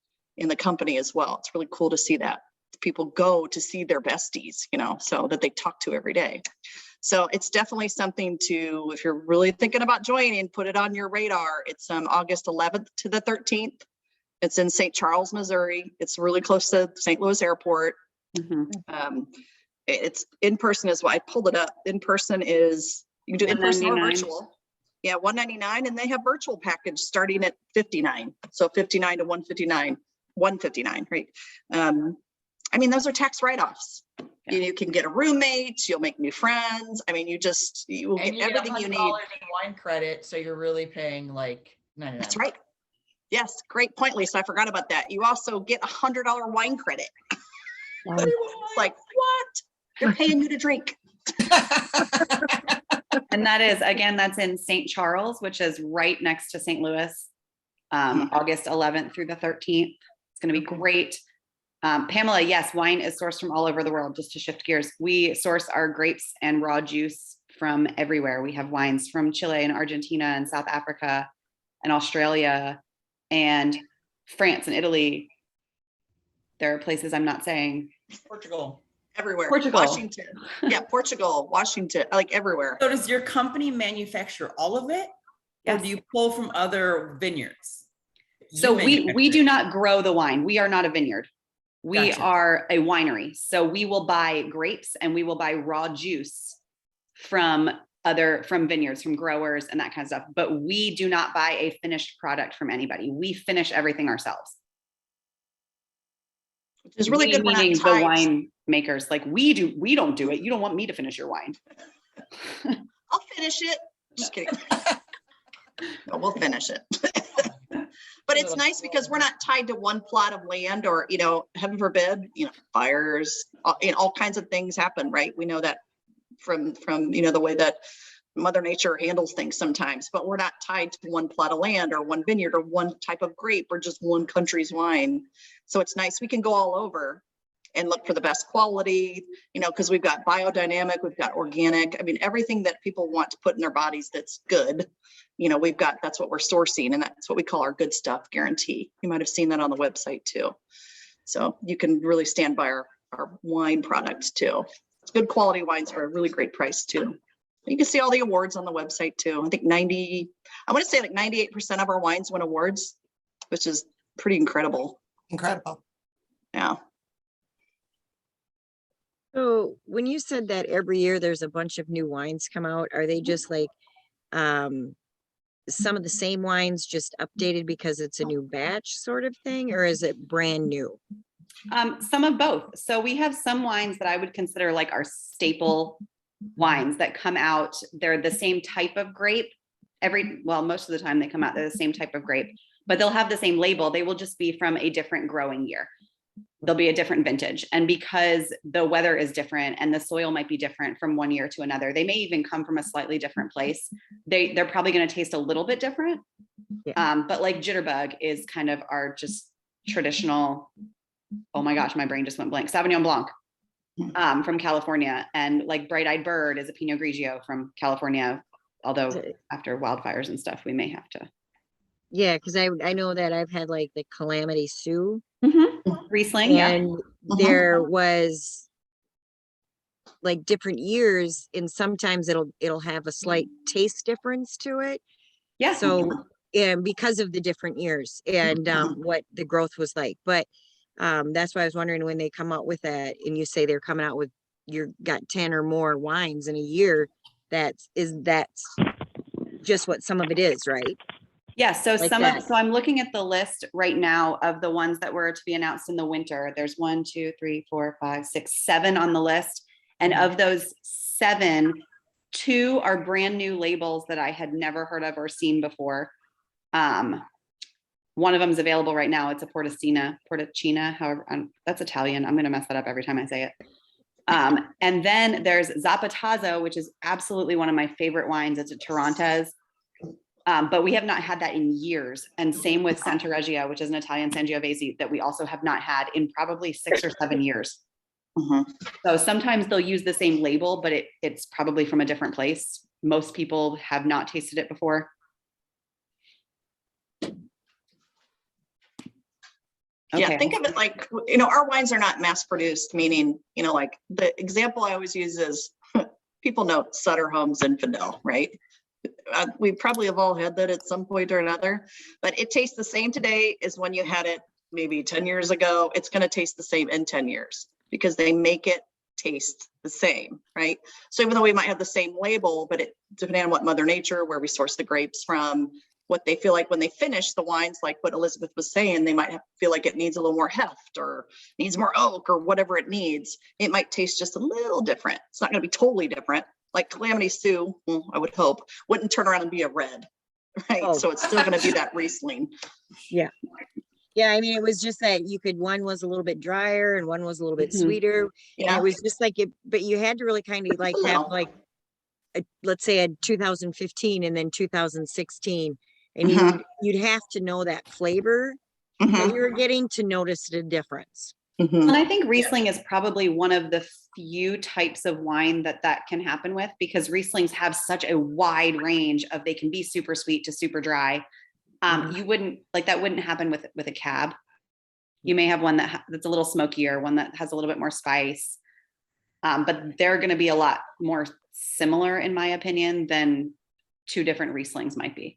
company as well. It's really cool to see that people go to see their besties, you know, so that they talk to every day. So it's definitely something to, if you're really thinking about joining, put it on your radar. It's August 11th to the 13th. It's in St. Charles, Missouri. It's really close to St. Louis Airport. It's in person as well. I pulled it up. In person is, you can do in person or virtual. Yeah, $199, and they have virtual package starting at $59. So $59 to $159, right? I mean, those are tax write-offs. Yeah. You can get a roommate, you'll make new friends. I mean, you will get everything you need. Wine credit, so you're really paying like 99. That's right. Yes, great point, Lisa. I forgot about that. You also get $100 wine credit. It's like, what? They're paying you to drink. And that is, again, that's in St. Charles, which is right next to St. Louis, August 11th through the 13th. It's going to be great. Pamela, yes, wine is sourced from all over the world. Just to shift gears, we source our grapes and raw juice from everywhere. We have wines from Chile and Argentina and South Africa and Australia and France and Italy. There are places I'm not saying. Portugal. Everywhere. Portugal. Washington. Yeah, Portugal, Washington, like everywhere. So does your company manufacture all of it? Or Yes. do you pull from other vineyards? So You we manufacture do it. not grow the wine. We are not a vineyard. We Gotcha. are a winery. So we will buy grapes and we will buy raw juice from vineyards, from growers and that kind of stuff. But we do not buy a finished product from anybody. We finish everything ourselves. Which is really good. We're not Meaning the tied. wine makers, like we don't do it. You don't want me to finish your wine. I'll finish it. Just kidding. But we'll finish it. But it's nice because we're not tied to one plot of land or, you know, heaven forbid, you know, fires, all kinds of things happen, right? We know that from, you know, the way that Mother Nature handles things sometimes, but we're not tied to one plot of land or one vineyard or one type of grape or just one country's wine. So it's nice. We can go all over and look for the best quality, you know, because we've got biodynamic, we've got organic. I mean, everything that people want to put in their bodies that's good, you know, that's what we're sourcing, and that's what we call our good stuff guarantee. You might have seen that on the website too. So you can really stand by our wine products too. It's good quality wines for a really great price too. You can see all the awards on the website too. I think I want to say like 98% of our wines win awards, which is pretty incredible. Incredible. Yeah. So when you said that every year there's a bunch of new wines come out, are they just like some of the same wines just updated because it's a new batch sort of thing, or is it brand new? Some of both. So we have some wines that I would consider like our staple wines that come out. They're the same type of grape. Most of the time they come out, they're the same type of grape, but they'll have the same label. They will just be from a different growing year. They'll be a different vintage. And because the weather is different and the soil might be different from one year to another, they may even come from a slightly different place. They're probably going to taste a little bit different. Yeah. But like Jitterbug is kind of our just traditional, oh my gosh, my brain just went blank, Sauvignon Blanc from California. And like Bright Eyed Bird is a Pinot Grigio from California. Although after wildfires and stuff, we may have to. Yeah, because I know that I've had like the Calamity Sue. Riesling, yeah. And there was like different years, and sometimes it'll have a slight taste difference to it. Yeah. So, and because of the different years and what the growth was like. But that's why I was wondering when they come out with that, and you say they're coming out with, you got 10 or more wines in a year, that's just what some of it is, right? Yeah, so Like some that. of, so I'm looking at the list right now of the ones that were to be announced in the winter. There's 1, 2, 3, 4, 5, 6, 7 on the list. And of those 7, 2 are brand new labels that I had never heard of or seen before. One of them is available right now. It's a Porticina, however, that's Italian. I'm going to mess that up every time I say it. And then there's Zapatazzo, which is absolutely one of my favorite wines. It's a Torontes. But we have not had that in years. And same with Santaregia, which is an Italian Sangiovese that we also have not had in probably 6 or 7 years. So sometimes they'll use the same label, but it's probably from a different place. Most people have not tasted it before. Yeah, think of it like, our wines are not mass produced, meaning, like the example I always use is people know Sutter Homes Zinfandel, right? We probably have all had that at some point or another, but it tastes the same today as when you had it maybe 10 years ago. It's going to taste the same in 10 years because they make it taste the same, right? So even though we might have the same label, but depending on what Mother Nature, where we source the grapes from, what they feel like when they finish the wines, like what Elizabeth was saying, they might feel like it needs a little more heft or needs more oak or whatever it needs. It might taste just a little different. It's not going to be totally different. Like Calamity Sue, I would hope, wouldn't turn around and be a red, right? Oh. So it's still going to be that Riesling. Yeah. Yeah, I mean, it was just that one was a little bit drier and one was a little bit sweeter. And Yeah. it was just like it, but you had to really kind of like have like, let's say a 2015 and then 2016. And you'd have to know that flavor that you were getting to notice the difference. And I think Riesling is probably one of the few types of wine that can happen with, because Rieslings have such a wide range of, they can be super sweet to super dry. You wouldn't like, that wouldn't happen with a cab. You may have one that's a little smokier, one that has a little bit more spice. But they're going to be a lot more similar, in my opinion, than 2 different Rieslings might be.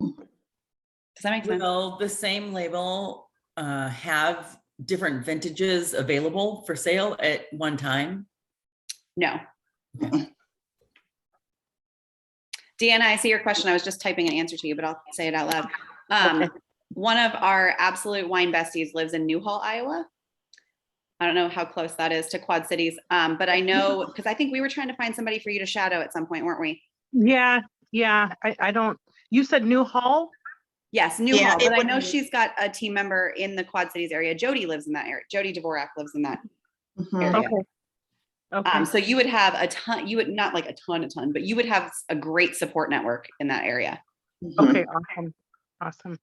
Does that make sense? Will the same label have different vintages available for sale at one time? No. Deanna, I see your question. I was just typing an answer to you, but I'll say it out loud. One of our absolute wine besties lives in Newhall, Iowa. I don't know how close that is to Quad Cities, but I know, because I think we were trying to find somebody for you to shadow at some point, weren't we? Yeah. I don't, you said Newhall? Yes, Newhall, Yeah, but I know she's got a team member in the Quad Cities area. Jody lives in that area. Jody Dvorak lives in that area. Okay. So you would have a ton, you would not like a ton, but you would have a great support network in that area. Okay. Awesome.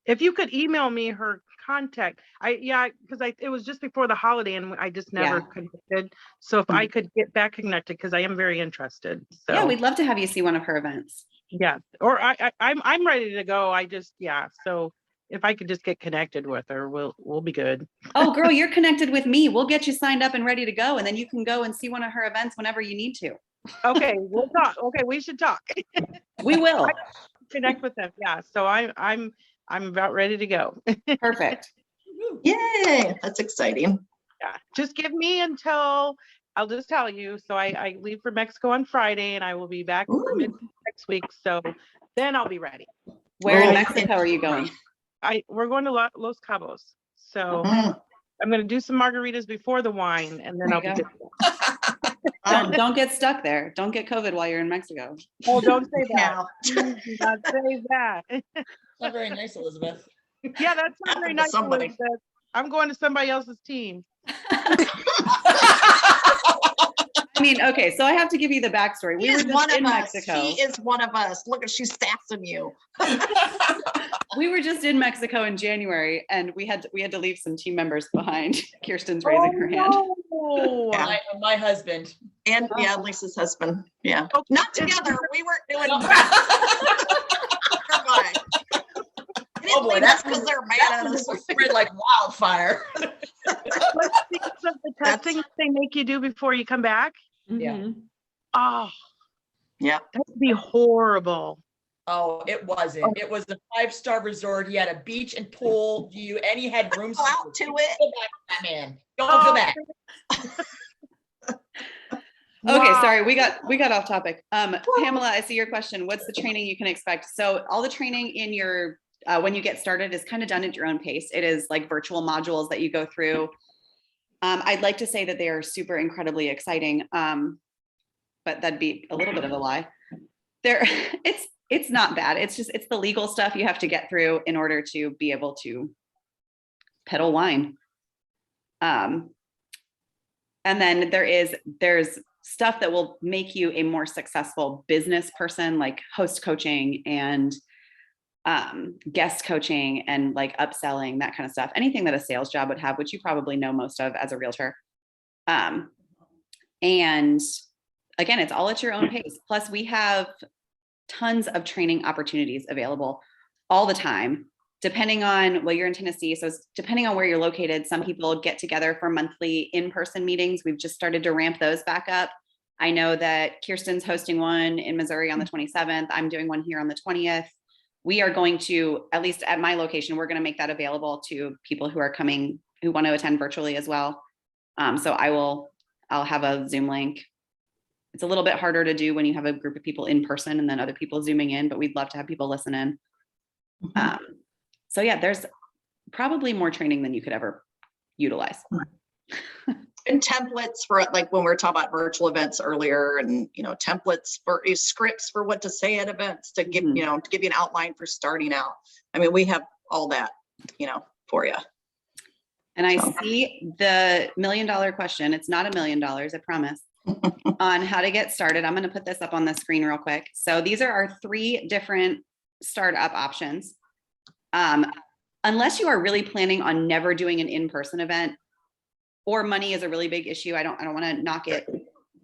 If you could email me her contact, because it was just before the holiday and I just never connected. So if I could get back connected, because I am very interested. So yeah, we'd love to have you see one of her events. Yeah, or I'm ready to go. So if I could just get connected with her, we'll be good. Oh, girl, you're connected with me. We'll get you signed up and ready to go, and then you can go and see one of her events whenever you need to. Okay, we'll talk. Okay, we should talk. We will connect with them. Yeah, so I'm about ready to go. Perfect. Yay, that's exciting. Yeah, just give me until, I'll just tell you. So I leave for Mexico on Friday and I will be back next week. So then I'll be ready. Where in Mexico are you going? We're going to Los Cabos. So I'm going to do some margaritas before the wine and then I'll be good. Don't get stuck there. Don't get COVID while you're in Mexico. Oh, don't say that. Do not say that. Not very nice, Elizabeth. Yeah, that's not very nice, Elizabeth. I'm going to somebody else's team. I mean, okay, so I have to give you the backstory. We were just in Mexico. She is one of us. Look, she's sassing you. We were just in Mexico in January, and we had to leave some team members behind. Kirsten's raising her hand. No. Yeah. My husband. And Lisa's husband. Yeah. Okay. Not together. We weren't doing Oh boy, that's because they're mad at us. Spread like wildfire. Because of the testing they make you do before you come back. Yeah. Oh, yeah. That would be horrible. Oh, it wasn't. It was a 5-star resort. He had a beach and pool view, and he had rooms. Go out to it. Go back, man. Don't go back. Okay, sorry, we got off topic. Pamela, I see your question. What's the training you can expect? So all the training in your when you get started is kind of done at your own pace. It is like virtual modules that you go through. I'd like to say that they are super incredibly exciting, but that'd be a little bit of a lie. It's not bad. It's the legal stuff you have to get through in order to be able to peddle wine. And then there's stuff that will make you a more successful business person, like host coaching and guest coaching and like upselling, that kind of stuff. Anything that a sales job would have, which you probably know most of as a realtor. And again, it's all at your own pace. Plus we have tons of training opportunities available all the time, depending on, well, you're in Tennessee. So it's depending on where you're located, some people get together for monthly in-person meetings. We've just started to ramp those back up. I know that Kirsten's hosting one in Missouri on the 27th. I'm doing one here on the 20th. We are going to, at least at my location, we're going to make that available to people who are coming, who want to attend virtually as well. So I'll have a Zoom link. It's a little bit harder to do when you have a group of people in person and then other people Zooming in, but we'd love to have people listen in. So yeah, there's probably more training than you could ever utilize. And templates for, like when we were talking about virtual events earlier, and templates for scripts for what to say at events to give to give you an outline for starting out. I mean, we have all that for you. And I see the $1 million question. It's not $1 million, I promise. On how to get started. I'm going to put this up on the screen real quick. So these are our 3 different startup options. Unless you are really planning on never doing an in-person event, or money is a really big issue. I don't want to knock it.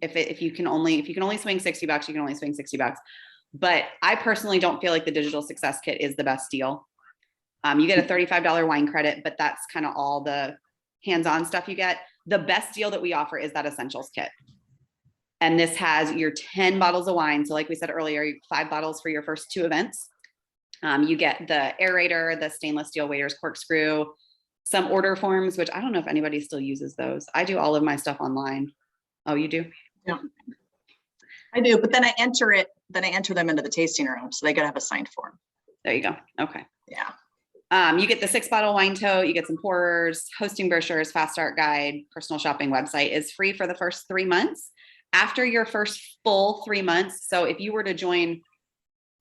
If you can only swing $60, you can only swing $60. But I personally don't feel like the digital success kit is the best deal. You get a $35 wine credit, but that's kind of all the hands-on stuff you get. The best deal that we offer is that essentials kit. And this has your 10 bottles of wine. So like we said earlier, 5 bottles for your first 2 events. You get the aerator, the stainless steel waiter's corkscrew, some order forms, which I don't know if anybody still uses those. I do all of my stuff online. Oh, you do? Yeah, I do. But then I enter them into the tasting room. So they got to have a signed form. There you go. Okay. Yeah. You get the 6-bottle wine tote, you get some pourers, hosting brochures, fast start guide, personal shopping website is free for the first 3 months. After your first full 3 months, so if you were to join,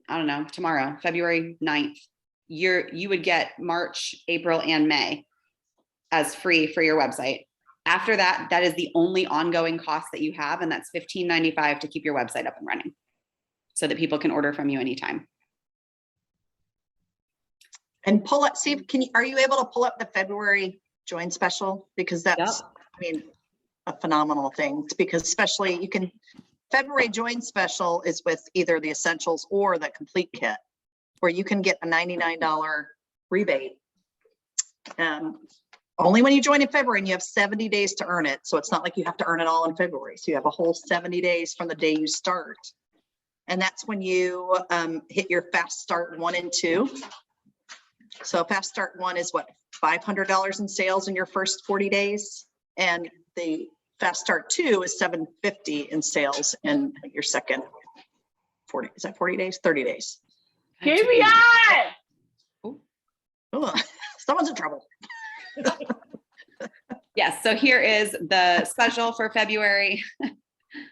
I don't know, tomorrow, February 9th, you would get March, April, and May as free for your website. After that, that is the only ongoing cost that you have, and that's $15.95 to keep your website up and running so that people can order from you anytime. And pull up, see, are you able to pull up the February join special? Because that's, I mean, a phenomenal thing, because especially February join special is with either the essentials or the complete kit, where you can get a $99 rebate. Only when you join in February, and you have 70 days to earn it. So it's not like you have to earn it all in February. So you have a whole 70 days from the day you start. And that's when you hit your fast start 1 and 2. So fast start 1 is what, $500 in sales in your first 40 days. And the fast start 2 is $750 in sales in your second 40. Is that 40 days? 30 days. KPI! Oh, someone's in trouble. Yes, so here is the special for February.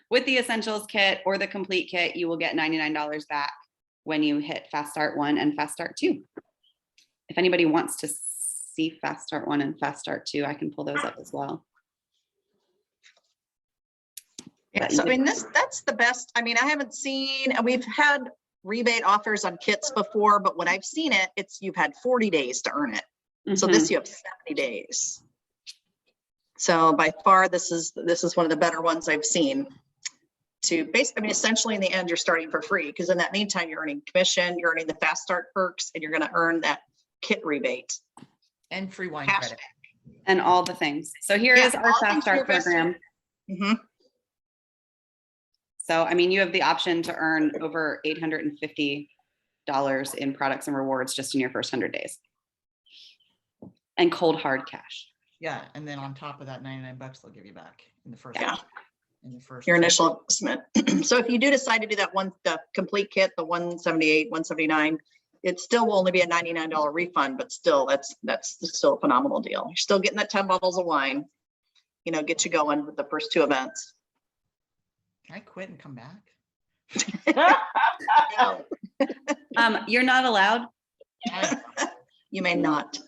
With the essentials kit or the complete kit, you will get $99 back when you hit fast start 1 and fast start 2. If anybody wants to see fast start 1 and fast start 2, I can pull those up as well. Yeah, so I mean, that's the best. I mean, I haven't seen, and we've had rebate offers on kits before, but when I've seen it, you've had 40 days to earn it. So this, you have 70 days. So by far, this is one of the better ones I've seen. To basically, I mean, essentially in the end, you're starting for free, because in that meantime, you're earning commission, you're earning the fast start perks, and you're going to earn that kit rebate And free wine Cash credit. And all the things. So here is our fast start program. So, I mean, you have the option to earn over $850 in products and rewards just in your first 100 days. And cold hard cash. Yeah, and then on top of that, $99 they'll give you back in the first. Yeah. in the first. Your initial estimate. So if you do decide to do that one, the complete kit, the 178, 179, it still will only be a $99 refund, but still that's still a phenomenal deal. You're still getting that 10 bottles of wine, you know, get you going with the first 2 events. Can I quit and come back? No, You're not allowed. you may not.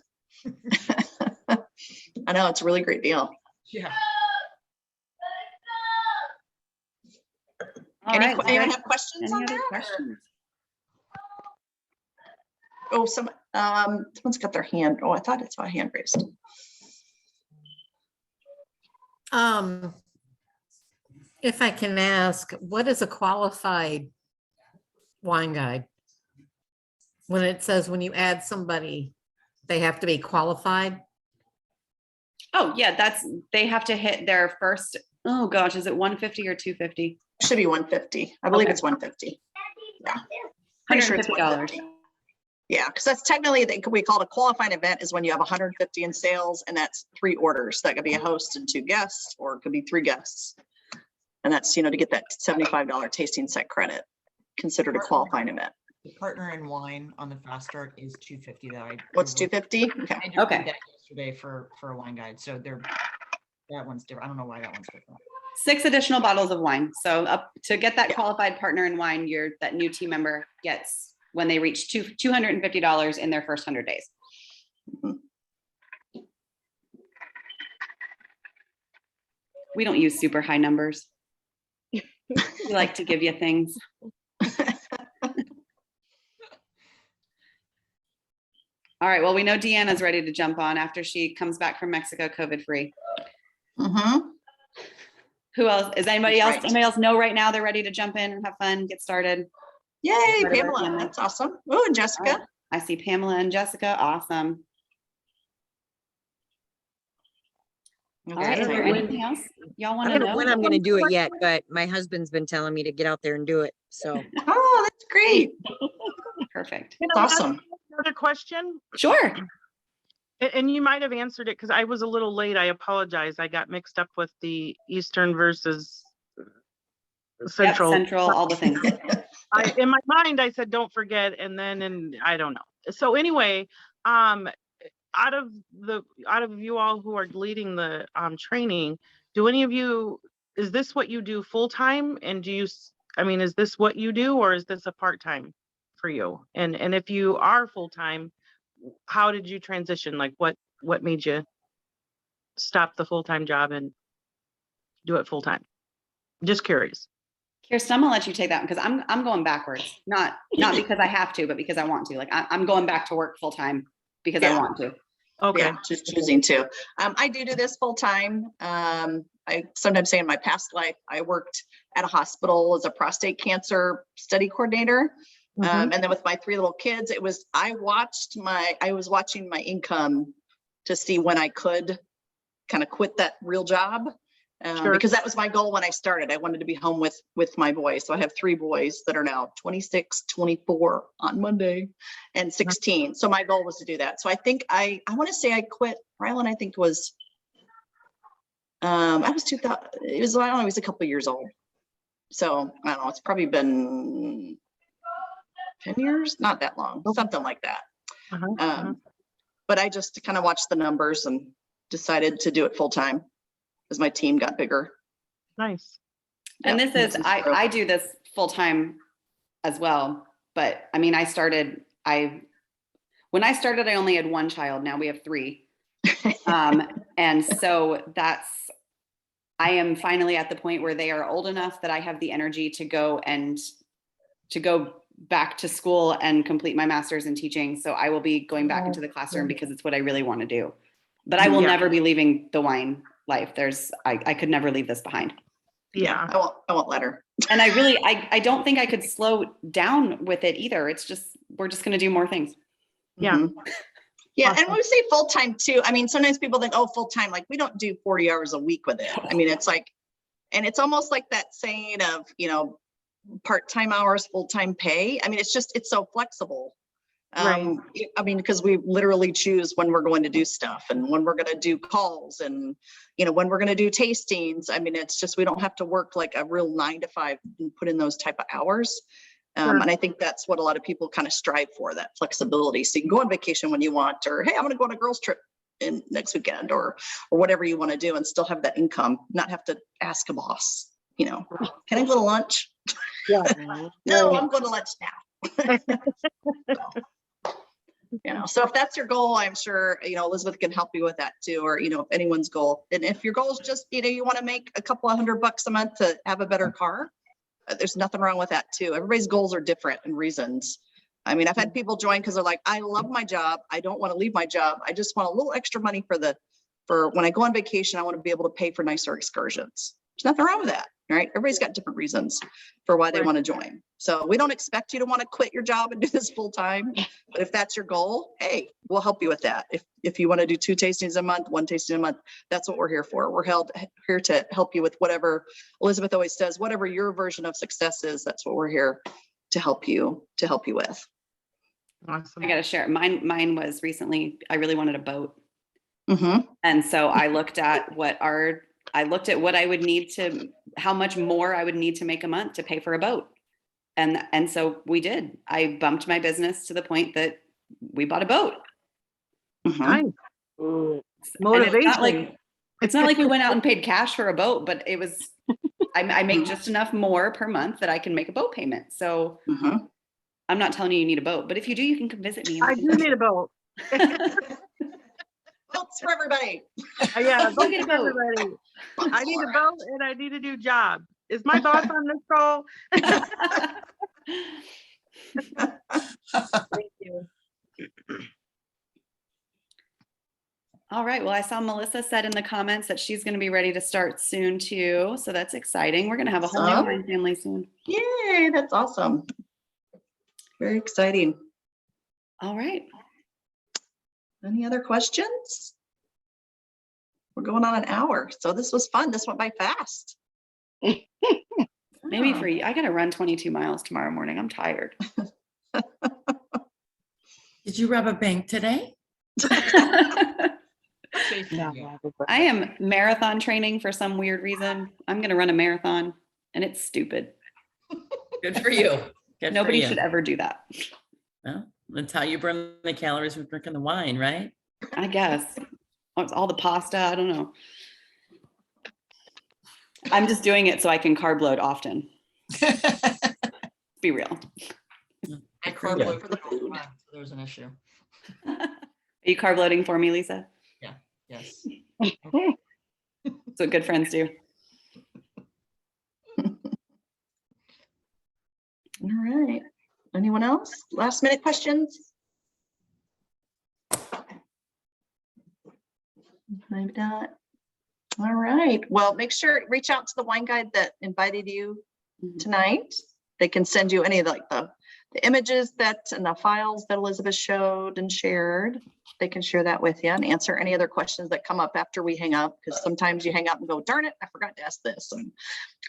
I know, it's a really great deal. Yeah. All Anyone right, is there have questions on any other that? questions? Oh, someone's got their hand. Oh, I thought I saw a hand raised. If I can ask, what is a qualified wine guide? When it says when you add somebody, they have to be qualified? Oh, yeah, they have to hit their first, oh gosh, is it 150 or 250? Should be 150. I believe Okay. it's 150. Yeah. Pretty sure it's $150. 150. Yeah, because that's technically, we call it a qualifying event is when you have 150 in sales, and that's 3 orders. That could be a host and 2 guests, or it could be 3 guests. And that's, you know, to get that $75 tasting set credit, considered a qualifying event. The partner in wine on the fast start is 250 that I. What's 250? Okay. I just Okay. did that yesterday for a wine guide. So that one's different. I don't know why that one's different. 6 additional bottles of wine. So up to get that Yeah. qualified partner in wine, that new team member gets when they reach $250 in their first 100 days. Mhm. We don't use super high numbers. We like to give you things. All right, well, we know Deanna's ready to jump on after she comes back from Mexico COVID-free. Mhm. Who else? Is anybody That's else? right. Anybody else know right now they're ready to jump in and have fun, get started? Yay, Part of our Pamela. family. That's awesome. Oh, and Jessica. All right. I see Pamela and Jessica. Awesome. All right, is there Okay. anything else y'all want I to don't know know? when I'm gonna do it yet, but my husband's been telling me to get out there and do it, so. Oh, that's great. Perfect. You know, That's awesome. Another question, Sure. and you might have answered it because I was a little late. I apologize. I got mixed up with the Eastern versus Central. Yep, Central, all the things. In my mind, I said, don't forget, and I don't know. So anyway, out of you all who are leading the training, do any of you, is this what you do full time? And is this what you do, or is this a part-time for you? And if you are full-time, how did you transition? Like what made you stop the full-time job and do it full-time? Just curious. Kirsten, I'm gonna let you take that one because I'm going backwards. Not because I have to, but because I want to. Like I'm going back to work full time because I Yeah. want to. Okay. Yeah, just choosing to. I do this full time. I sometimes say in my past life, I worked at a hospital as a prostate cancer study coordinator. Mhm. And then with my 3 little kids, I was watching my income to see when I could kind of quit that real job. Sure. Because that was my goal when I started. I wanted to be home with my boys. So I have 3 boys that are now 26, 24 on Monday, and 16. So my goal was to do that. So I think I want to say I quit. Rylan, I think was, I was 2000. It was, I don't know, I was a couple of years old. So I don't know. It's probably been 10 years, not that long, something like that. But I just kind of watched the numbers and decided to do it full time as my team got bigger. Nice. And Yeah, this is, I do this full time as well. But I mean, when I started, I only had 1 child. Now we have 3. And so I am finally at the point where they are old enough that I have the energy to go back to school and complete my master's in teaching. So I will be going back into the classroom because it's what I really want to do. But I will Yeah. never be leaving the wine life. I could never leave this behind. Yeah. I won't let her. And I don't think I could slow down with it either. We're just going to do more things. Yeah. Mhm. Yeah. Awesome. And when we say full time too, I mean, sometimes people think, oh, full time, like we don't do 40 hours a week with it. I mean, it's like, and it's almost like that saying of, part-time hours, full-time pay. I mean, it's so flexible. Right. I mean, because we literally choose when we're going to do stuff and when we're going to do calls and, when we're going to do tastings. I mean, it's just, we don't have to work like a real 9 to 5 and put in those type of hours. Sure. And I think that's what a lot of people kind of strive for, that flexibility. So you can go on vacation when you want, or, hey, I'm going to go on a girls trip in next weekend, or whatever you want to do, and still have that income, not have to ask a boss, can I go to lunch? Yeah. No, Right. I'm going to lunch now. So if that's your goal, I'm sure, Elizabeth can help you with that too, or, if anyone's goal. And if your goal is just, you want to make a couple of $100 a month to have a better car, there's nothing wrong with that too. Everybody's goals are different and reasons. I mean, I've had people join because they're like, I love my job. I don't want to leave my job. I just want a little extra money for when I go on vacation, I want to be able to pay for nicer excursions. There's nothing wrong with that, right? Everybody's got different reasons for why they want to join. So we don't expect you to want to quit your job and do this full time, but if that's your goal, hey, we'll help you with that. If you want to do 2 tastings a month, 1 tasting a month, that's what we're here for. We're here to help you with whatever Elizabeth always says, whatever your version of success is, that's what we're here to help you with. Awesome. I got to share. Mine was recently, I really wanted a boat. Mm-hmm. And so I looked at what I would need how much more I would need to make a month to pay for a boat. And so we did. I bumped my business to the point that we bought a boat. Mm-hmm. Nice. And Motivation. it's not like we went out and paid cash for a boat, but it was, I make just enough more per month that I can make a boat payment. So Mm-hmm. I'm not telling you need a boat, but if you do, you can come visit me. I do need a boat. Boats for everybody. Yeah, Go get a boat. everybody. I need a boat and I need a new job. Is my boss on this call? Thank you. All right. Well, I saw Melissa said in the comments that she's going to be ready to start soon too. So that's exciting. We're going to have a whole new Awesome. wine family soon. Yay, that's awesome. Very exciting. All right. Any other questions? We're going on an hour, so this was fun. This went by fast. Maybe for you. I got to run 22 miles tomorrow morning. I'm tired. Did you rob a bank today? I am marathon training for some weird reason. I'm going to run a marathon and it's stupid. Good for you. Good Nobody for you. should ever do that. Well, that's how you burn the calories from drinking the wine, right? I guess. Oh, it's all the pasta. I don't know. I'm just doing it so I can carb load often. Be real. I carb load for the food. So there's an issue. Are you carb loading for me, Lisa? Yes. That's what good friends do. All right. Anyone else? Last minute questions? Maybe not. All right. Well, make sure reach out to the wine guide that invited you tonight. They can send you any of the images and the files that Elizabeth showed and shared. They can share that with you and answer any other questions that come up after we hang up, because sometimes you hang up and go, darn it, I forgot to ask this,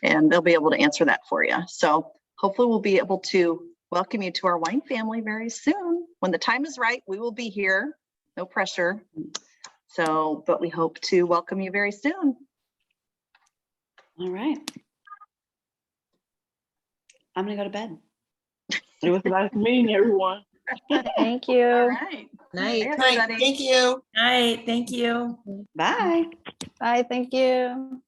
and they'll be able to answer that for you. So hopefully we'll be able to welcome you to our wine family very soon. When the time is right, we will be here. No pressure. So, but we hope to welcome you very soon. All right. I'm going to go to bed. It was nice meeting everyone. Thank you. All right. Night. Hey, Right, everybody. thank you. All right. Thank you. Bye. Bye. Thank you.